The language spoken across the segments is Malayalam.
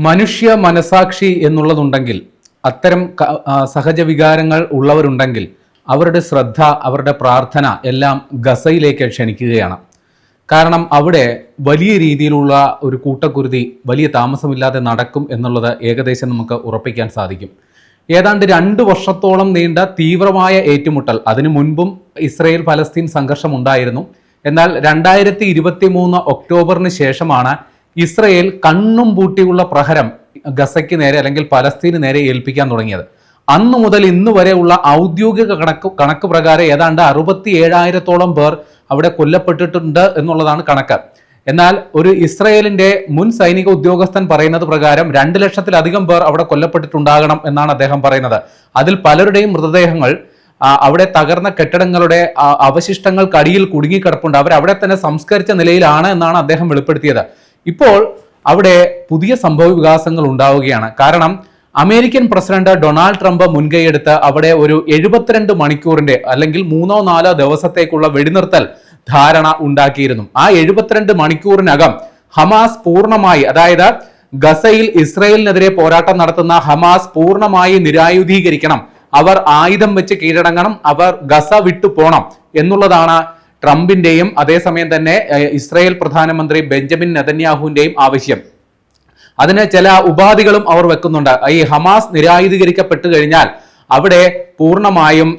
മനുഷ്യ മനസാക്ഷി എന്നുള്ളതുണ്ടെങ്കിൽ, അത്തരം സഹജ വികാരങ്ങൾ ഉള്ളവരുണ്ടെങ്കിൽ അവരുടെ ശ്രദ്ധ, അവരുടെ പ്രാർത്ഥന എല്ലാം ഗസയിലേക്ക് ക്ഷണിക്കുകയാണ്. കാരണം അവിടെ വലിയ രീതിയിലുള്ള ഒരു കൂട്ടക്കുരുതി വലിയ താമസമില്ലാതെ നടക്കും എന്നുള്ളത് ഏകദേശം നമുക്ക് ഉറപ്പിക്കാൻ സാധിക്കും. ഏതാണ്ട് 2 വർഷത്തോളം നീണ്ട തീവ്രമായ ഏറ്റുമുട്ടൽ, അതിനു മുൻപും ഇസ്രയേൽ ഫലസ്തീൻ സംഘർഷം ഉണ്ടായിരുന്നു. എന്നാൽ 2023 ഒക്ടോബറിന് ശേഷമാണ് ഇസ്രയേൽ കണ്ണും പൂട്ടിയുള്ള പ്രഹരം ഗസയ്ക്ക് നേരെ അല്ലെങ്കിൽ പലസ്തീന് നേരെ ഏൽപ്പിക്കാൻ തുടങ്ങിയത്. അന്നു മുതൽ ഇന്ന് വരെയുള്ള ഔദ്യോഗിക കണക്ക് പ്രകാരം ഏതാണ്ട് 67,000-ഓളം പേർ അവിടെ കൊല്ലപ്പെട്ടിട്ടുണ്ട് എന്നുള്ളതാണ് കണക്ക്. എന്നാൽ ഒരു ഇസ്രയേലിന്റെ മുൻ സൈനിക ഉദ്യോഗസ്ഥൻ പറയുന്നത് പ്രകാരം 2 ലക്ഷത്തിലധികം പേർ അവിടെ കൊല്ലപ്പെട്ടിട്ടുണ്ടാകണം എന്നാണ് അദ്ദേഹം പറയുന്നത്. അതിൽ പലരുടെയും മൃതദേഹങ്ങൾ അവിടെ തകർന്ന കെട്ടിടങ്ങളുടെ അവശിഷ്ടങ്ങൾക്കടിയിൽ കുടുങ്ങിക്കിടപ്പുണ്ട്. അവരവിടെ തന്നെ സംസ്കരിച്ച നിലയിലാണ് എന്നാണ് അദ്ദേഹം വെളിപ്പെടുത്തിയത്. ഇപ്പോൾ അവിടെ പുതിയ സംഭവ വികാസങ്ങൾ ഉണ്ടാവുകയാണ്. കാരണം അമേരിക്കൻ പ്രസിഡന്റ് ഡൊണാൾഡ് ട്രംപ് മുൻകൈയെടുത്ത് അവിടെ ഒരു 72 മണിക്കൂറിന്റെ അല്ലെങ്കിൽ 3-4 ദിവസത്തേക്കുള്ള വെടിനിർത്തൽ ധാരണ ഉണ്ടാക്കിയിരുന്നു. ആ 72 മണിക്കൂറിനകം ഹമാസ് പൂർണ്ണമായി, അതായത് ഗസയിൽ ഇസ്രയേലിനെതിരെ പോരാട്ടം നടത്തുന്ന ഹമാസ് പൂർണ്ണമായി നിരായുധീകരിക്കണം, അവർ ആയുധം വെച്ച് കീഴടങ്ങണം, അവർ ഗസ വിട്ടു പോണം എന്നുള്ളതാണ് ട്രംപിന്റെയും അതേസമയം തന്നെ ഇസ്രായേൽ പ്രധാനമന്ത്രി ബെഞ്ചമിൻ നെതന്യാഹുവിന്റെയും ആവശ്യം. അതിന് ചില ഉപാധികളും അവർ വെക്കുന്നുണ്ട്. ഈ ഹമാസ് നിരായുധീകരിക്കപ്പെട്ടു കഴിഞ്ഞാൽ അവിടെ പൂർണ്ണമായും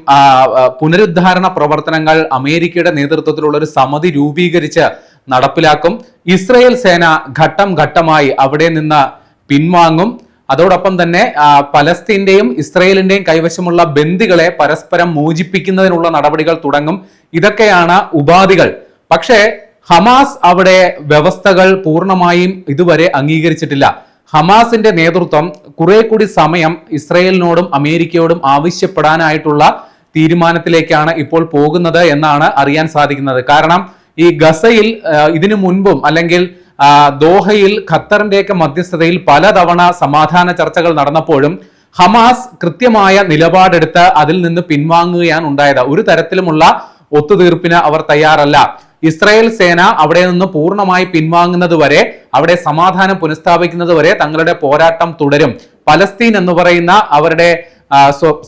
പുനരുദ്ധാരണ പ്രവർത്തനങ്ങൾ അമേരിക്കയുടെ നേതൃത്വത്തിലുള്ള ഒരു സമിതി രൂപീകരിച്ച് നടപ്പിലാക്കും. ഇസ്രായേൽ സേന ഘട്ടം ഘട്ടമായി അവിടെ നിന്ന് പിൻവാങ്ങും. അതോടൊപ്പം തന്നെ പലസ്തീന്റെയും ഇസ്രയേലിന്റെയും കൈവശമുള്ള ബന്ദികളെ പരസ്പരം മോചിപ്പിക്കുന്നതിനുള്ള നടപടികൾ തുടങ്ങും. ഇതൊക്കെയാണ് ഉപാധികൾ. പക്ഷേ ഹമാസ് അവിടെ വ്യവസ്ഥകൾ പൂർണ്ണമായും ഇതുവരെ അംഗീകരിച്ചിട്ടില്ല. ഹമാസിന്റെ നേതൃത്വം കുറെ കൂടി സമയം ഇസ്രയേലിനോടും അമേരിക്കയോടും ആവശ്യപ്പെടാനായിട്ടുള്ള തീരുമാനത്തിലേക്കാണ് ഇപ്പോൾ പോകുന്നത് എന്നാണ് അറിയാൻ സാധിക്കുന്നത്. കാരണം ഈ ഗസയിൽ ഇതിനു മുൻപും അല്ലെങ്കിൽ ദോഹയിൽ ഖത്തറിന്റെയൊക്കെ മധ്യസ്ഥതയിൽ പലതവണ സമാധാന ചർച്ചകൾ നടന്നപ്പോഴും ഹമാസ് കൃത്യമായ നിലപാടെടുത്ത് അതിൽ നിന്ന് പിൻവാങ്ങുകയാണ് ഉണ്ടായത്. ഒരു തരത്തിലുമുള്ള ഒത്തുതീർപ്പിന് അവർ തയ്യാറല്ല. ഇസ്രായേൽ സേന അവിടെ നിന്ന് പൂർണ്ണമായി പിൻവാങ്ങുന്നത് വരെ, അവിടെ സമാധാനം പുനഃസ്ഥാപിക്കുന്നത് വരെ തങ്ങളുടെ പോരാട്ടം തുടരും. പലസ്തീൻ എന്ന് പറയുന്ന അവരുടെ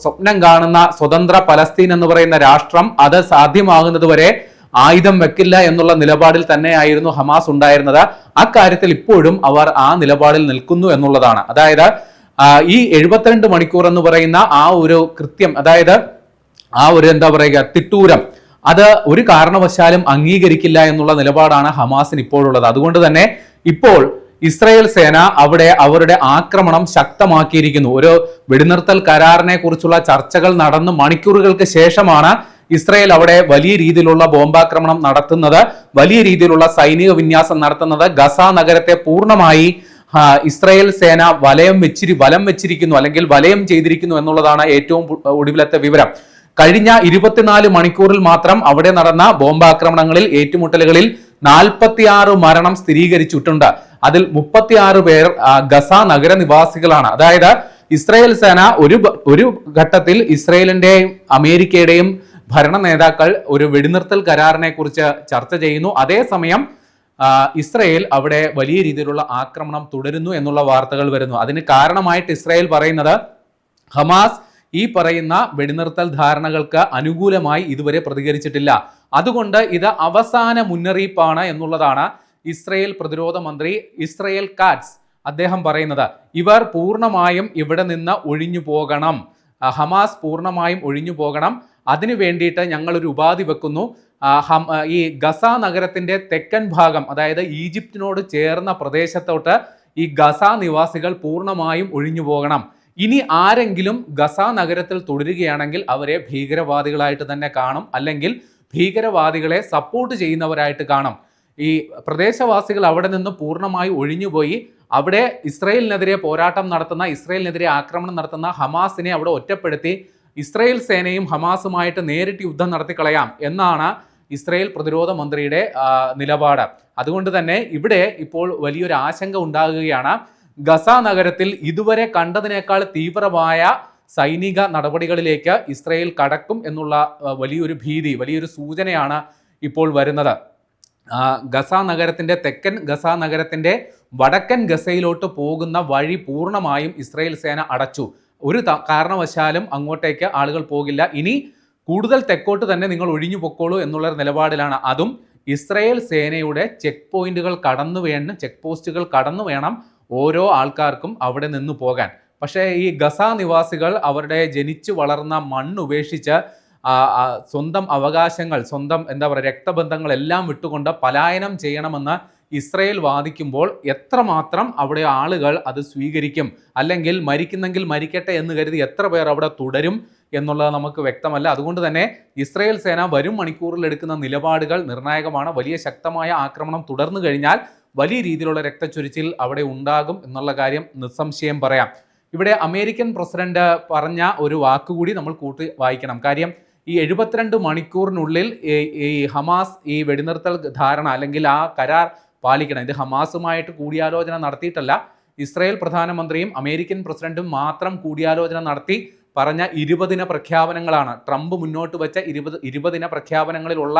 സ്വപ്നം കാണുന്ന സ്വതന്ത്ര പലസ്തീൻ എന്ന് പറയുന്ന രാഷ്ട്രം അത് സാധ്യമാകുന്നത് വരെ ആയുധം വെക്കില്ല എന്നുള്ള നിലപാടിൽ തന്നെയായിരുന്നു ഹമാസ് ഉണ്ടായിരുന്നത്. അക്കാര്യത്തിൽ ഇപ്പോഴും അവർ ആ നിലപാടിൽ നിൽക്കുന്നു എന്നുള്ളതാണ്. അതായത് ഈ 72 മണിക്കൂർ എന്ന് പറയുന്ന ആ ഒരു കൃത്യം, അതായത് ആ ഒരു എന്താ പറയുക തിട്ടൂരം, അത് ഒരു കാരണവശാലും അംഗീകരിക്കില്ല എന്നുള്ള നിലപാടാണ് ഹമാസിന് ഇപ്പോഴുള്ളത്. അതുകൊണ്ട് തന്നെ ഇപ്പോൾ ഇസ്രായേൽ സേന അവിടെ അവരുടെ ആക്രമണം ശക്തമാക്കിയിരിക്കുന്നു. ഒരു വെടിനിർത്തൽ കരാറിനെ കുറിച്ചുള്ള ചർച്ചകൾ നടന്ന് മണിക്കൂറുകൾക്ക് ശേഷമാണ് ഇസ്രായേൽ അവിടെ വലിയ രീതിയിലുള്ള ബോംബാക്രമണം നടത്തുന്നത്, വലിയ രീതിയിലുള്ള സൈനിക വിന്യാസം നടത്തുന്നത്. ഗസ നഗരത്തെ പൂർണ്ണമായി ഇസ്രായേൽ സേന വലം വെച്ചിരിക്കുന്നു അല്ലെങ്കിൽ വലയം ചെയ്തിരിക്കുന്നു എന്നുള്ളതാണ് ഏറ്റവും ഒടുവിലത്തെ വിവരം. കഴിഞ്ഞ 24 മണിക്കൂറിൽ മാത്രം അവിടെ നടന്ന ബോംബാക്രമണങ്ങളിൽ, ഏറ്റുമുട്ടലുകളിൽ 46 മരണം സ്ഥിരീകരിച്ചിട്ടുണ്ട്. അതിൽ 36 പേർ ഗസ നഗര നിവാസികളാണ്. അതായത് ഇസ്രായേൽ സേന ഒരു ഘട്ടത്തിൽ ഇസ്രായേലിന്റെയും അമേരിക്കയുടെയും ഭരണ നേതാക്കൾ ഒരു വെടിനിർത്തൽ കരാറിനെ കുറിച്ച് ചർച്ച ചെയ്യുന്നു. അതേസമയം ഇസ്രായേൽ അവിടെ വലിയ രീതിയിലുള്ള ആക്രമണം തുടരുന്നു എന്നുള്ള വാർത്തകൾ വരുന്നു. അതിന് കാരണമായിട്ട് ഇസ്രായേൽ പറയുന്നത് ഹമാസ് ഈ പറയുന്ന വെടിനിർത്തൽ ധാരണകൾക്ക് അനുകൂലമായി ഇതുവരെ പ്രതികരിച്ചിട്ടില്ല, അതുകൊണ്ട് ഇത് അവസാന മുന്നറിയിപ്പാണ് എന്നുള്ളതാണ് ഇസ്രായേൽ പ്രതിരോധ മന്ത്രി ഇസ്രായേൽ കാറ്റ്സ് അദ്ദേഹം പറയുന്നത്. ഇവർ പൂർണ്ണമായും ഇവിടെ നിന്ന് ഒഴിഞ്ഞു പോകണം, ഹമാസ് പൂർണ്ണമായും ഒഴിഞ്ഞു പോകണം. അതിനു വേണ്ടിയിട്ട് ഞങ്ങളൊരു ഉപാധി വെക്കുന്നു. ഈ ഗസ നഗരത്തിന്റെ തെക്കൻ ഭാഗം, അതായത് ഈജിപ്തിനോട് ചേർന്ന പ്രദേശത്തോട്ട് ഈ ഗസ നിവാസികൾ പൂർണ്ണമായും ഒഴിഞ്ഞു പോകണം. ഇനി ആരെങ്കിലും ഗസ നഗരത്തിൽ തുടരുകയാണെങ്കിൽ അവരെ ഭീകരവാദികളായിട്ട് തന്നെ കാണും, അല്ലെങ്കിൽ ഭീകരവാദികളെ സപ്പോർട്ട് ചെയ്യുന്നവരായിട്ട് കാണും. ഈ പ്രദേശവാസികൾ അവിടെ നിന്ന് പൂർണ്ണമായി ഒഴിഞ്ഞുപോയി അവിടെ ഇസ്രായേലിനെതിരെ പോരാട്ടം നടത്തുന്ന, ഇസ്രായേലിനെതിരെ ആക്രമണം നടത്തുന്ന ഹമാസിനെ അവിടെ ഒറ്റപ്പെടുത്തി ഇസ്രായേൽ സേനയും ഹമാസുമായിട്ട് നേരിട്ട് യുദ്ധം നടത്തിക്കളയാം എന്നാണ് ഇസ്രായേൽ പ്രതിരോധ മന്ത്രിയുടെ നിലപാട്. അതുകൊണ്ട് തന്നെ ഇവിടെ ഇപ്പോൾ വലിയൊരു ആശങ്ക ഉണ്ടാകുകയാണ്. ഗസ നഗരത്തിൽ ഇതുവരെ കണ്ടതിനേക്കാൾ തീവ്രമായ സൈനിക നടപടികളിലേക്ക് ഇസ്രായേൽ കടക്കും എന്നുള്ള വലിയൊരു ഭീതി, വലിയൊരു സൂചനയാണ് ഇപ്പോൾ വരുന്നത്. ഗസ നഗരത്തിന്റെ തെക്കൻ ഗസ നഗരത്തിന്റെ വടക്കൻ ഗസയിലോട്ട് പോകുന്ന വഴി പൂർണ്ണമായും ഇസ്രായേൽ സേന അടച്ചു. ഒരു കാരണവശാലും അങ്ങോട്ടേക്ക് ആളുകൾ പോകില്ല, ഇനി കൂടുതൽ തെക്കോട്ട് തന്നെ നിങ്ങൾ ഒഴിഞ്ഞു പൊക്കോളൂ എന്നുള്ള നിലപാടിലാണ്. അതും ഇസ്രായേൽ സേനയുടെ ചെക്ക് പോയിന്റുകൾ ചെക്ക് പോസ്റ്റുകൾ കടന്നു വേണം ഓരോ ആൾക്കാർക്കും അവിടെ നിന്ന് പോകാൻ. പക്ഷേ ഈ ഗസ നിവാസികൾ അവരുടെ ജനിച്ചു വളർന്ന മണ്ണ് ഉപേക്ഷിച്ച് സ്വന്തം അവകാശങ്ങൾ, സ്വന്തം രക്തബന്ധങ്ങൾ എല്ലാം വിട്ടുകൊണ്ട് പലായനം ചെയ്യണമെന്ന് ഇസ്രായേൽ വാദിക്കുമ്പോൾ എത്രമാത്രം അവിടെ ആളുകൾ അത് സ്വീകരിക്കും, അല്ലെങ്കിൽ മരിക്കുന്നെങ്കിൽ മരിക്കട്ടെ എന്ന് കരുതി എത്ര പേർ അവിടെ തുടരും എന്നുള്ളത് നമുക്ക് വ്യക്തമല്ല. അതുകൊണ്ട് തന്നെ ഇസ്രായേൽ സേന വരും മണിക്കൂറിൽ എടുക്കുന്ന നിലപാടുകൾ നിർണായകമാണ്. വലിയ ശക്തമായ ആക്രമണം തുടർന്നു കഴിഞ്ഞാൽ വലിയ രീതിയിലുള്ള രക്തച്ചൊരിച്ചിൽ അവിടെ ഉണ്ടാകും എന്നുള്ള കാര്യം നിസ്സംശയം പറയാം. ഇവിടെ അമേരിക്കൻ പ്രസിഡന്റ് പറഞ്ഞ ഒരു വാക്കുകൂടി നമ്മൾ കൂട്ടി വായിക്കണം. കാര്യം ഈ 72 മണിക്കൂറിനുള്ളിൽ ഈ ഹമാസ് ഈ വെടിനിർത്തൽ ധാരണ അല്ലെങ്കിൽ ആ കരാർ പാലിക്കണം. ഇത് ഹമാസുമായിട്ട് കൂടിയാലോചന നടത്തിയിട്ടല്ല, ഇസ്രായേൽ പ്രധാനമന്ത്രിയും അമേരിക്കൻ പ്രസിഡന്റും മാത്രം കൂടിയാലോചന നടത്തി പറഞ്ഞ 20 ദിന പ്രഖ്യാപനങ്ങളാണ്. ട്രംപ് മുന്നോട്ട് വെച്ച 20 ദിന പ്രഖ്യാപനങ്ങളിലുള്ള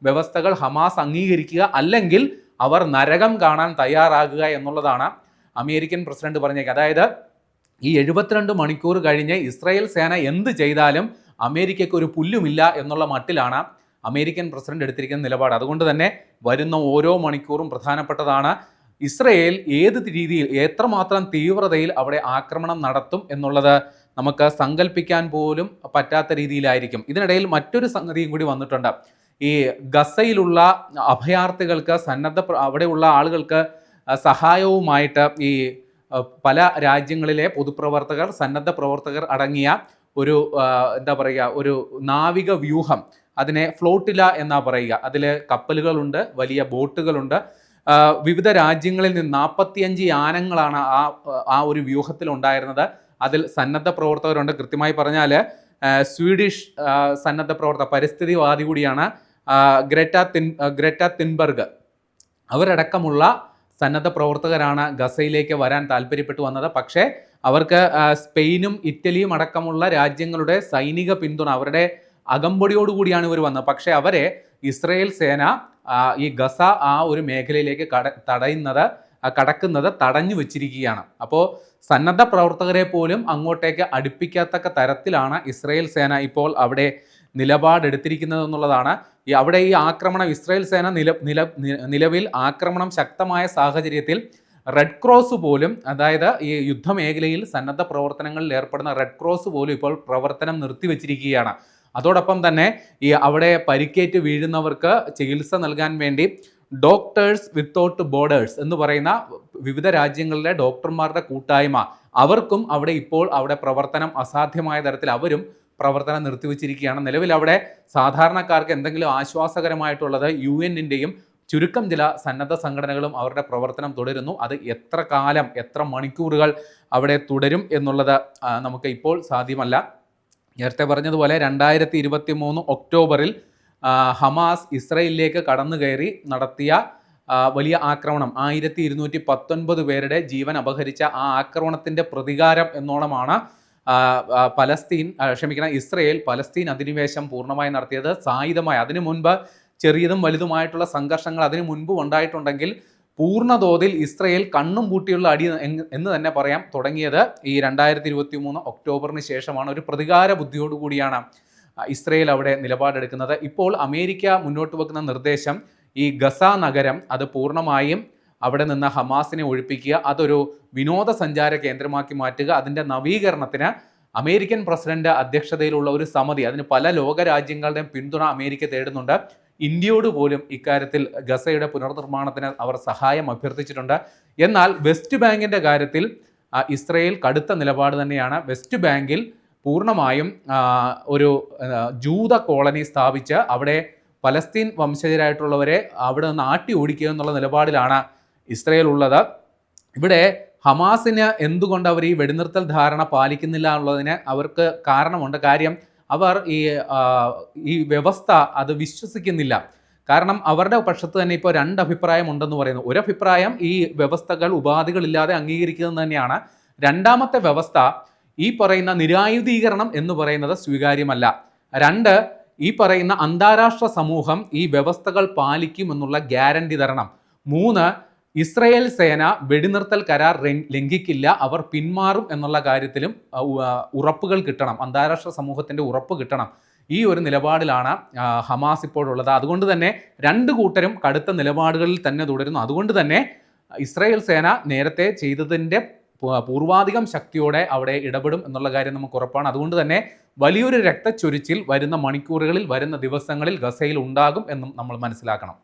വ്യവസ്ഥകൾ ഹമാസ് അംഗീകരിക്കുക, അല്ലെങ്കിൽ അവർ നരകം കാണാൻ തയ്യാറാകുക എന്നുള്ളതാണ് അമേരിക്കൻ പ്രസിഡന്റ് പറഞ്ഞേക്കുക. അതായത് ഈ 72 മണിക്കൂർ കഴിഞ്ഞ് ഇസ്രായേൽ സേന എന്ത് ചെയ്താലും അമേരിക്കയ്ക്ക് ഒരു പുല്ലുമില്ല എന്നുള്ള മട്ടിലാണ് അമേരിക്കൻ പ്രസിഡന്റ് എടുത്തിരിക്കുന്ന നിലപാട്. അതുകൊണ്ട് തന്നെ വരുന്ന ഓരോ മണിക്കൂറും പ്രധാനപ്പെട്ടതാണ്. ഇസ്രായേൽ ഏത് രീതിയിൽ, എത്രമാത്രം തീവ്രതയിൽ അവിടെ ആക്രമണം നടത്തും എന്നുള്ളത് നമുക്ക് സങ്കല്പിക്കാൻ പോലും പറ്റാത്ത രീതിയിലായിരിക്കും. ഇതിനിടയിൽ മറ്റൊരു സംഗതിയും കൂടി വന്നിട്ടുണ്ട്. ഈ ഗസയിലുള്ള അഭയാർത്ഥികൾക്ക് അവിടെയുള്ള ആളുകൾക്ക് സഹായവുമായിട്ട് ഈ പല രാജ്യങ്ങളിലെ പൊതുപ്രവർത്തകർ, സന്നദ്ധ പ്രവർത്തകർ അടങ്ങിയ ഒരു ഒരു നാവിക വ്യൂഹം, അതിനെ ഫ്ലോട്ടില എന്നാ പറയുക. അതിൽ കപ്പലുകളുണ്ട്, വലിയ ബോട്ടുകളുണ്ട്. വിവിധ രാജ്യങ്ങളിൽ നിന്ന് 45 യാനങ്ങളാണ് ആ ഒരു വ്യൂഹത്തിൽ ഉണ്ടായിരുന്നത്. അതിൽ സന്നദ്ധ പ്രവർത്തകരുണ്ട്. കൃത്യമായി പറഞ്ഞാൽ സ്വീഡിഷ് സന്നദ്ധ പ്രവർത്തക, പരിസ്ഥിതിവാദി കൂടിയാണ് ഗ്രേറ്റ തിൻബർഗ്. അവരടക്കമുള്ള സന്നദ്ധ പ്രവർത്തകരാണ് ഗസയിലേക്ക് വരാൻ താല്പര്യപ്പെട്ടു വന്നത്. പക്ഷേ അവർക്ക് സ്പെയിനും ഇറ്റലിയും അടക്കമുള്ള രാജ്യങ്ങളുടെ സൈനിക പിന്തുണ, അവരുടെ അകമ്പടിയോടുകൂടിയാണ് ഇവർ വന്നത്. പക്ഷേ അവരെ ഇസ്രായേൽ സേന ഈ ഗസ ആ ഒരു മേഖലയിലേക്ക് കടക്കുന്നത് തടഞ്ഞു വെച്ചിരിക്കുകയാണ്. അപ്പോൾ സന്നദ്ധ പ്രവർത്തകരെ പോലും അങ്ങോട്ടേക്ക് അടുപ്പിക്കത്തക്ക തരത്തിലാണ് ഇസ്രായേൽ സേന ഇപ്പോൾ അവിടെ നിലപാടെടുത്തിരിക്കുന്നത് എന്നുള്ളതാണ്. അവിടെ ഈ ആക്രമണം, ഇസ്രായേൽ സേന നിലവിൽ ആക്രമണം ശക്തമായ സാഹചര്യത്തിൽ റെഡ് ക്രോസ് പോലും, അതായത് ഈ യുദ്ധമേഖലയിൽ സന്നദ്ധ പ്രവർത്തനങ്ങളിൽ ഏർപ്പെടുന്ന റെഡ് ക്രോസ് പോലും ഇപ്പോൾ പ്രവർത്തനം നിർത്തിവെച്ചിരിക്കുകയാണ്. അതോടൊപ്പം തന്നെ ഈ അവിടെ പരിക്കേറ്റ് വീഴുന്നവർക്ക് ചികിത്സ നൽകാൻ വേണ്ടി ഡോക്ടേഴ്സ് വിത്തൗട്ട് ബോർഡേഴ്സ് എന്ന് പറയുന്ന വിവിധ രാജ്യങ്ങളിലെ ഡോക്ടർമാരുടെ കൂട്ടായ്മ, അവർക്കും അവിടെ പ്രവർത്തനം അസാധ്യമായ തരത്തിൽ അവരും പ്രവർത്തനം നിർത്തിവെച്ചിരിക്കുകയാണ്. നിലവിൽ അവിടെ സാധാരണക്കാർക്ക് എന്തെങ്കിലും ആശ്വാസകരമായിട്ടുള്ളത് UN-ന്റെയും ചുരുക്കം ചില സന്നദ്ധ സംഘടനകളും അവരുടെ പ്രവർത്തനം തുടരുന്നു. അത് എത്ര കാലം, എത്ര മണിക്കൂറുകൾ അവിടെ തുടരും എന്നുള്ളത് നമുക്ക് ഇപ്പോൾ സാധ്യമല്ല. നേരത്തെ പറഞ്ഞതുപോലെ 2023 ഒക്ടോബറിൽ ഹമാസ് ഇസ്രായേലിലേക്ക് കടന്നു കയറി നടത്തിയ വലിയ ആക്രമണം, 1219 പേരുടെ ജീവൻ അപഹരിച്ച ആ ആക്രമണത്തിൻ്റെ പ്രതികാരം എന്നോണമാണ് ഇസ്രായേൽ പലസ്തീൻ അധിനിവേശം പൂർണ്ണമായി നടത്തിയത്. സായുധമായി, അതിനു മുൻപ് ചെറിയതും വലുതുമായിട്ടുള്ള സംഘർഷങ്ങൾ അതിനു മുൻപ് ഉണ്ടായിട്ടുണ്ടെങ്കിൽ പൂർണ്ണതോതിൽ ഇസ്രായേൽ കണ്ണും പൂട്ടിയുള്ള അടി എന്ന് തന്നെ പറയാം തുടങ്ങിയത് ഈ 2023 ഒക്ടോബറിന് ശേഷമാണ്. ഒരു പ്രതികാര ബുദ്ധിയോടുകൂടിയാണ് ഇസ്രായേൽ അവിടെ നിലപാടെടുക്കുന്നത്. ഇപ്പോൾ അമേരിക്ക മുന്നോട്ട് വെക്കുന്ന നിർദ്ദേശം, ഈ ഗസ നഗരം അത് പൂർണ്ണമായും അവിടെ നിന്ന് ഹമാസിനെ ഒഴിപ്പിക്കുക, അതൊരു വിനോദസഞ്ചാര കേന്ദ്രമാക്കി മാറ്റുക, അതിൻ്റെ നവീകരണത്തിന് അമേരിക്കൻ പ്രസിഡന്റ് അധ്യക്ഷതയിലുള്ള ഒരു സമിതി, അതിന് പല ലോകരാജ്യങ്ങളുടെയും പിന്തുണ അമേരിക്ക തേടുന്നുണ്ട്. ഇന്ത്യയോട് പോലും ഇക്കാര്യത്തിൽ ഗസയുടെ പുനർനിർമ്മാണത്തിന് അവർ സഹായം അഭ്യർത്ഥിച്ചിട്ടുണ്ട്. എന്നാൽ വെസ്റ്റ് ബാങ്കിൻ്റെ കാര്യത്തിൽ ഇസ്രായേൽ കടുത്ത നിലപാട് തന്നെയാണ്. വെസ്റ്റ് ബാങ്കിൽ പൂർണ്ണമായും ഒരു ജൂത കോളനി സ്ഥാപിച്ച് അവിടെ പലസ്തീൻ വംശജരായിട്ടുള്ളവരെ അവിടെ നിന്ന് ആട്ടി ഓടിക്കുക എന്നുള്ള നിലപാടിലാണ് ഇസ്രായേൽ ഉള്ളത്. ഇവിടെ ഹമാസിന് എന്തുകൊണ്ട് അവർ ഈ വെടിനിർത്തൽ ധാരണ പാലിക്കുന്നില്ല എന്നുള്ളതിന് അവർക്ക് കാരണമുണ്ട്. കാര്യം അവർ ഈ വ്യവസ്ഥ അത് വിശ്വസിക്കുന്നില്ല. കാരണം അവരുടെ പക്ഷത്ത് തന്നെ ഇപ്പോൾ 2 അഭിപ്രായം ഉണ്ടെന്ന് പറയുന്നു. ഒരു അഭിപ്രായം ഈ വ്യവസ്ഥകൾ ഉപാധികളില്ലാതെ അംഗീകരിക്കുന്നത് തന്നെയാണ്. രണ്ടാമത്തെ വ്യവസ്ഥ, ഈ പറയുന്ന നിരായുധീകരണം എന്ന് പറയുന്നത് സ്വീകാര്യമല്ല. 2, ഈ പറയുന്ന അന്താരാഷ്ട്ര സമൂഹം ഈ വ്യവസ്ഥകൾ പാലിക്കുമെന്നുള്ള ഗ്യാരണ്ടി തരണം. 3, ഇസ്രയേൽ സേന വെടിനിർത്തൽ കരാർ ലംഘിക്കില്ല, അവർ പിന്മാറും എന്നുള്ള കാര്യത്തിലും ഉറപ്പുകൾ കിട്ടണം, അന്താരാഷ്ട്ര സമൂഹത്തിന്റെ ഉറപ്പ് കിട്ടണം. ഈ ഒരു നിലപാടിലാണ് ഹമാസ് ഇപ്പോഴുള്ളത്. അതുകൊണ്ട് തന്നെ രണ്ട് കൂട്ടരും കടുത്ത നിലപാടുകളിൽ തന്നെ തുടരുന്നു. അതുകൊണ്ട് തന്നെ ഇസ്രായേൽ സേന നേരത്തെ ചെയ്തതിൻ്റെ പൂർവാധികം ശക്തിയോടെ അവിടെ ഇടപെടും എന്നുള്ള കാര്യം നമുക്ക് ഉറപ്പാണ്. അതുകൊണ്ട് തന്നെ വലിയൊരു രക്തച്ചൊരിച്ചിൽ വരുന്ന മണിക്കൂറുകളിൽ, വരുന്ന ദിവസങ്ങളിൽ ഗസയിൽ ഉണ്ടാകും എന്നും നമ്മൾ മനസ്സിലാക്കണം.